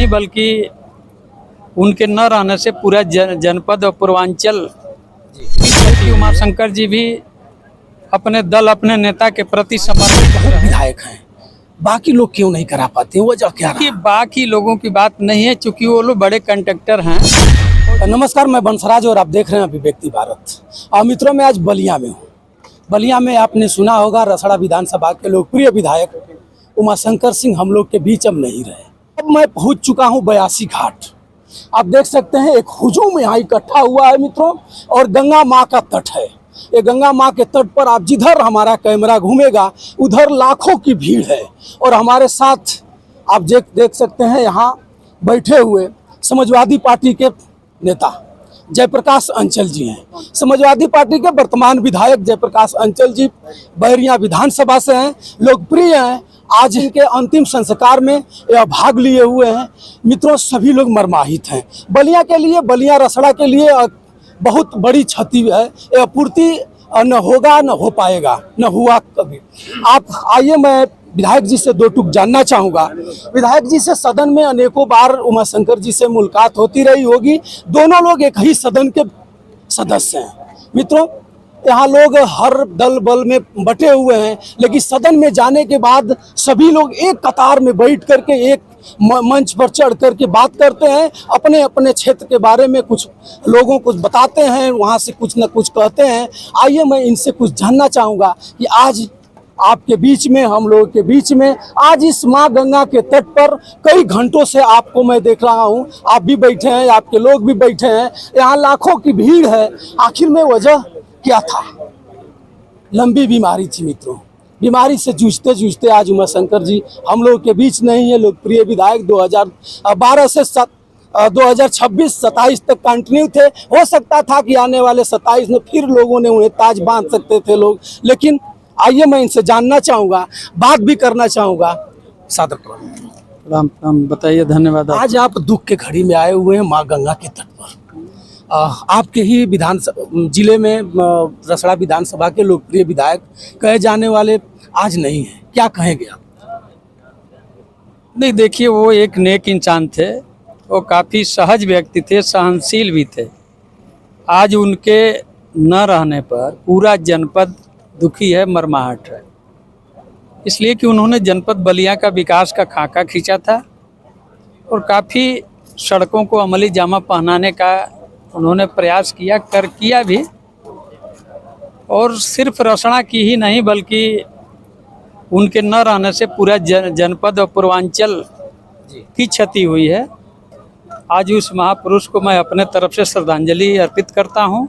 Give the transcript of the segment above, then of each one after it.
नहीं बल्कि उनके न रहने से पूरा जनपद और पूर्वांचल उमाशंकर जी भी अपने दल अपने नेता के प्रति समर्पित बहुत विधायक हैं, बाकी लोग क्यों नहीं करा पाते, वजह क्या कि रहा? बाकी लोगों की बात नहीं है, चूंकि वो लोग बड़े कंडक्टर हैं। नमस्कार, मैं बंसराज और आप देख रहे हैं अभिव्यक्ति भारत। मित्रों, मैं आज बलिया में हूँ। बलिया में आपने सुना होगा रसड़ा विधानसभा के लोकप्रिय विधायक उमाशंकर सिंह हम लोग के बीच अब नहीं रहे। अब मैं पहुँच चुका हूँ 82 घाट। आप देख सकते हैं एक हुजूम यहाँ इकट्ठा हुआ है मित्रों, और गंगा माँ का तट है। ये गंगा माँ के तट पर आप जिधर हमारा कैमरा घूमेगा उधर लाखों की भीड़ है। और हमारे साथ आप देख सकते हैं यहाँ बैठे हुए समाजवादी पार्टी के नेता जयप्रकाश अंचल जी हैं। समाजवादी पार्टी के वर्तमान विधायक जयप्रकाश अंचल जी बैरिया विधानसभा से हैं, लोकप्रिय हैं। आज इनके अंतिम संस्कार में भाग लिए हुए हैं। मित्रों, सभी लोग मर्माहित हैं। बलिया के लिए, बलिया रसड़ा के लिए बहुत बड़ी क्षति है, पूर्ति न होगा न हो पाएगा, न हुआ कभी। आप आइए, मैं विधायक जी से दो टूक जानना चाहूँगा। विधायक जी से सदन में अनेकों बार उमाशंकर जी से मुलाकात होती रही होगी। दोनों लोग एक ही सदन के सदस्य हैं। मित्रों, यहाँ लोग हर दल बल में बटे हुए हैं, लेकिन सदन में जाने के बाद सभी लोग एक कतार में बैठ करके एक मंच पर चढ़ करके बात करते हैं, अपने अपने क्षेत्र के बारे में कुछ लोगों को बताते हैं, वहाँ से कुछ न कुछ कहते हैं। आइए, मैं इनसे कुछ जानना चाहूँगा कि आज आपके बीच में, हम लोगों के बीच में, आज इस माँ गंगा के तट पर कई घंटों से आपको मैं देख रहा हूँ, आप भी बैठे हैं, आपके लोग भी बैठे हैं, यहाँ लाखों की भीड़ है। आखिर में वजह क्या था? लंबी बीमारी थी मित्रों। बीमारी से जूझते जूझते आज उमाशंकर जी हम लोग के बीच नहीं है। लोकप्रिय विधायक 2012 से 2026-27 तक कंटिन्यू थे। हो सकता था कि आने वाले 27 में फिर लोगों ने उन्हें ताज बांध सकते थे लोग, लेकिन आइए मैं इनसे जानना चाहूँगा, बात भी करना चाहूँगा। सादर प्रणाम। राम, बताइए। धन्यवाद। आज आप दुख के घड़ी में आए हुए हैं माँ गंगा के तट पर। आपके ही जिले में रसड़ा विधानसभा के लोकप्रिय विधायक कहे जाने वाले आज नहीं हैं, क्या कहेंगे आप? नहीं, देखिए, वो एक नेक इंसान थे, वो काफ़ी सहज व्यक्ति थे, सहनशील भी थे। आज उनके न रहने पर पूरा जनपद दुखी है, मर्माहट है, इसलिए कि उन्होंने जनपद बलिया का विकास का खाका खींचा था और काफ़ी सड़कों को अमली जामा पहनाने का उन्होंने प्रयास किया भी। और सिर्फ रसड़ा की ही नहीं बल्कि उनके न रहने से पूरा जनपद और पूर्वांचल की क्षति हुई है। आज उस महापुरुष को मैं अपने तरफ से श्रद्धांजलि अर्पित करता हूं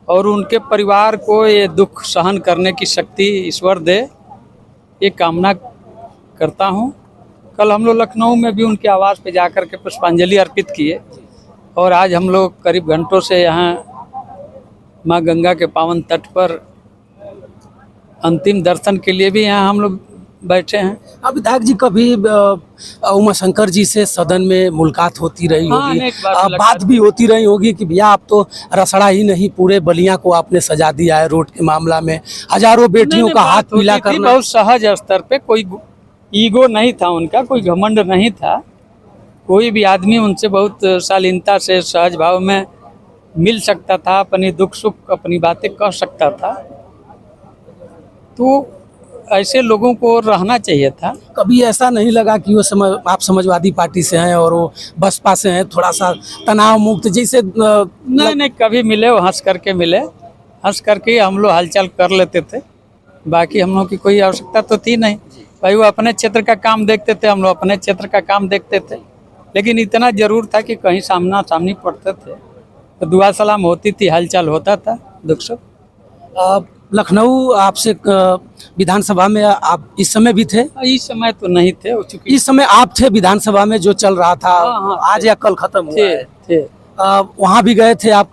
और उनके परिवार को ये दुख सहन करने की शक्ति ईश्वर दे, ये कामना करता हूं। कल हम लोग लखनऊ में भी उनके आवास पे जाकर के पुष्पांजलि अर्पित किए और आज हम लोग करीब घंटों से यहाँ माँ गंगा के पावन तट पर अंतिम दर्शन के लिए भी यहाँ हम लोग बैठे हैं। अब विधायक जी, कभी उमाशंकर जी से सदन में मुलाकात होती रही होगी, बात भी होती रही होगी कि भैया आप तो रसड़ा ही नहीं पूरे बलिया को आपने सजा दिया है रोड के मामला में, हजारों बेटियों का हाथ पीला करना। बहुत सहज स्तर पे, कोई ईगो नहीं था उनका, कोई घमंड नहीं था। कोई भी आदमी उनसे बहुत शालीनता से, सहज भाव में मिल सकता था, अपनी दुख सुख अपनी बातें कह सकता था। तो ऐसे लोगों को रहना चाहिए था। कभी ऐसा नहीं लगा कि आप समाजवादी पार्टी से हैं और वो बसपा से हैं, थोड़ा सा तनाव मुक्त जैसे? नहीं, कभी मिले वो हंस करके मिले, हंस करके हम लोग हालचाल कर लेते थे। बाकी हम लोग की कोई आवश्यकता तो थी नहीं भाई, वो अपने क्षेत्र का काम देखते थे, हम लोग अपने क्षेत्र का काम देखते थे। लेकिन इतना जरूर था कि कहीं सामना सामनी पड़ते थे तो दुआ सलाम होती थी, हालचाल होता था, दुख सुख। लखनऊ आपसे विधानसभा में आप इस समय भी थे? इस समय तो नहीं थे, इस समय आप थे विधानसभा में जो चल रहा था। हाँ, आज या कल खत्म हुआ थे। वहाँ भी गए थे आप,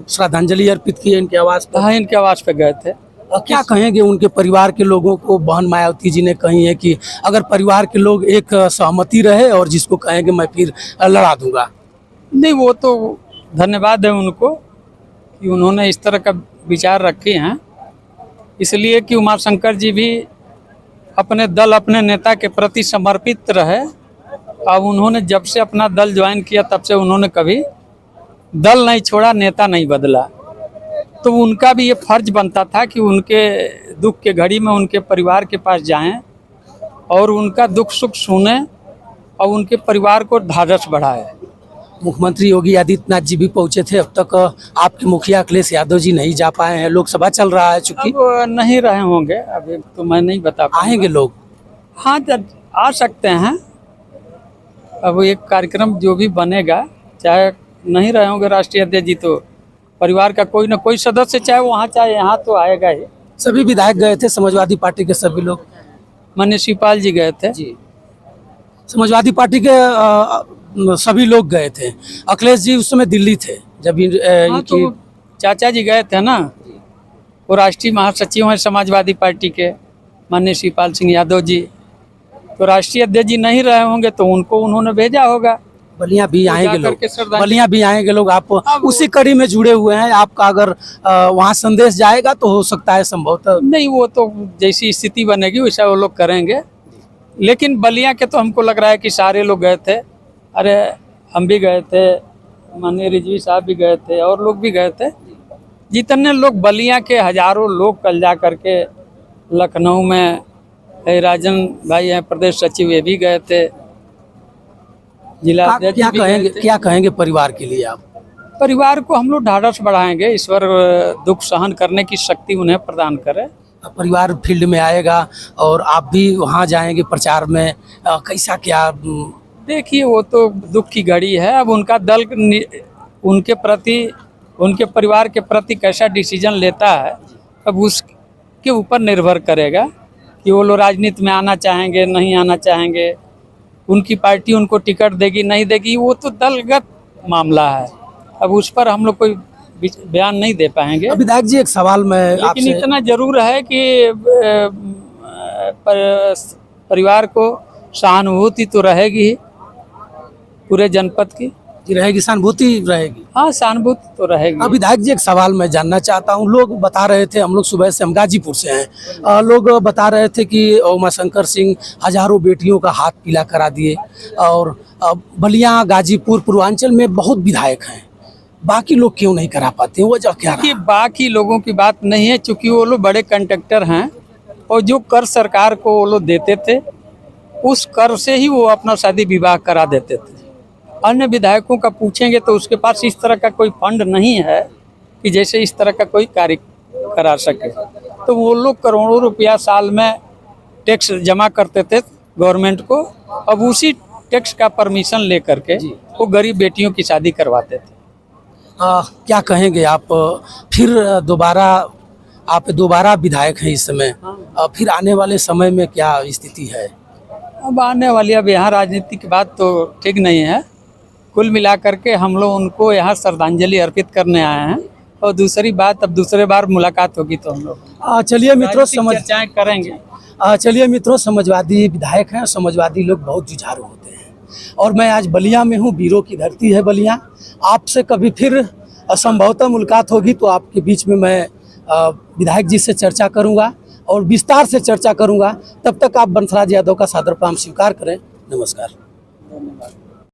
श्रद्धांजलि अर्पित किए इनके आवास पर? हाँ, इनके आवास पे गए थे। क्या कहेंगे उनके परिवार के लोगों को? बहन मायावती जी ने कही है कि अगर परिवार के लोग एक सहमति रहे और जिसको कहेंगे मैं फिर लड़ा दूंगा। नहीं, वो तो धन्यवाद है उनको कि उन्होंने इस तरह का विचार रखे हैं, इसलिए कि उमाशंकर जी भी अपने दल अपने नेता के प्रति समर्पित रहे अब उन्होंने जब से अपना दल ज्वाइन किया तब से उन्होंने कभी दल नहीं छोड़ा, नेता नहीं बदला। तो उनका भी ये फर्ज बनता था कि उनके दुख के घड़ी में उनके परिवार के पास जाएं और उनका दुख सुख सुने और उनके परिवार को ढाढ़स बढ़ाए। मुख्यमंत्री योगी आदित्यनाथ जी भी पहुंचे थे, अब तक आपके मुखिया अखिलेश यादव जी नहीं जा पाए हैं। लोकसभा चल रहा है चूंकि, अब नहीं रहे होंगे, अभी तो मैं नहीं बता पाऊंगा। आएंगे लोग? हाँ, जब आ सकते हैं। अब एक कार्यक्रम जो भी बनेगा, चाहे नहीं रहे होंगे राष्ट्रीय अध्यक्ष जी, तो परिवार का कोई ना कोई सदस्य चाहे वहाँ चाहे यहाँ तो आएगा ही। सभी विधायक गए थे, समाजवादी पार्टी के सभी लोग? माननीय शिवपाल जी गए थे जी, समाजवादी पार्टी के सभी लोग गए थे। अखिलेश जी उस समय दिल्ली थे जब हाँ, इनकी तो चाचा जी गए थे ना, वो राष्ट्रीय महासचिव हैं समाजवादी पार्टी के, माननीय शिवपाल सिंह यादव जी। तो राष्ट्रीय अध्यक्ष जी नहीं रहे होंगे तो उनको उन्होंने भेजा होगा। बलिया भी तो आएंगे जाकर लोग, के श्रद्धांजलि- बलिया भी आएंगे लोग। आप अब उसी कड़ी में जुड़े हुए हैं, आपका अगर वहाँ संदेश जाएगा तो हो सकता है संभवतः। नहीं, वो तो जैसी स्थिति बनेगी वैसा वो लोग करेंगे। लेकिन बलिया के तो हमको लग रहा है कि सारे लोग गए थे। अरे हम भी गए थे, माननीय रिजवी साहब भी गए थे और लोग भी गए थे। जितने लोग बलिया के हजारों लोग कल जा करके लखनऊ में, राजन भाई हैं प्रदेश सचिव, ये भी गए थे। जिला अध्यक्ष क्या भी गए कहेंगे, थे। क्या कहेंगे परिवार के लिए आप? परिवार को हम लोग ढाढ़स बढ़ाएंगे, ईश्वर दुख सहन करने की शक्ति उन्हें प्रदान करे। परिवार फील्ड में आएगा और आप भी वहाँ जाएंगे प्रचार में, कैसा क्या? देखिए, वो तो दुख की घड़ी है। अब उनका दल उनके प्रति, उनके परिवार के प्रति कैसा डिसीजन लेता है, अब उसके ऊपर निर्भर करेगा कि वो लोग राजनीति में आना चाहेंगे नहीं आना चाहेंगे, उनकी पार्टी उनको टिकट देगी नहीं देगी, वो तो दलगत मामला है। अब उस पर हम लोग कोई बयान नहीं दे पाएंगे। विधायक जी, एक सवाल मैं लेकिन आपसे, इतना जरूर है कि परिवार को सहानुभूति तो रहेगी ही पूरे जनपद की। जी रहेगी, सहानुभूति रहेगी। हाँ, सहानुभूति तो रहेगी। विधायक जी, एक सवाल मैं जानना चाहता हूँ। लोग बता रहे थे, हम लोग सुबह से, हम गाजीपुर से हैं, लोग बता रहे थे कि उमाशंकर सिंह हजारों बेटियों का हाथ पीला करा दिए। और बलिया, गाजीपुर, पूर्वांचल में बहुत विधायक हैं, बाकी लोग क्यों नहीं करा पाते? वजह क्या रहा? कि बाकी लोगों की बात नहीं है, चूंकि वो लोग बड़े कंट्रैक्टर हैं और जो कर सरकार को वो लोग देते थे, उस कर से ही वो अपना शादी विवाह करा देते थे। अन्य विधायकों का पूछेंगे तो उसके पास इस तरह का कोई फंड नहीं है कि जैसे इस तरह का कोई कार्य करा सके। तो वो लोग करोड़ों रुपया साल में टैक्स जमा करते थे गवर्नमेंट को, अब उसी टैक्स का परमिशन ले करके वो गरीब बेटियों की शादी करवाते थे। क्या कहेंगे आप? फिर दोबारा आप दोबारा विधायक हैं इस समय, फिर आने वाले समय में क्या स्थिति है? अब आने वाली, अब यहाँ राजनीति की बात तो ठीक नहीं है। कुल मिलाकर के हम लोग उनको यहाँ श्रद्धांजलि अर्पित करने आए हैं। और दूसरी बात, अब दूसरे बार मुलाकात होगी तो हम लोग चलिए मित्रों, चर्चाएं करेंगे। चलिए मित्रों, समाजवादी विधायक हैं, समाजवादी लोग बहुत जुझारू होते हैं। और मैं आज बलिया में हूँ, वीरों की धरती है बलिया। आपसे कभी फिर संभवतः मुलाकात होगी तो आपके बीच में मैं विधायक जी से चर्चा करूँगा और विस्तार से चर्चा करूँगा। तब तक आप बंसराज यादव का सादर प्रणाम स्वीकार करें। नमस्कार। धन्यवाद।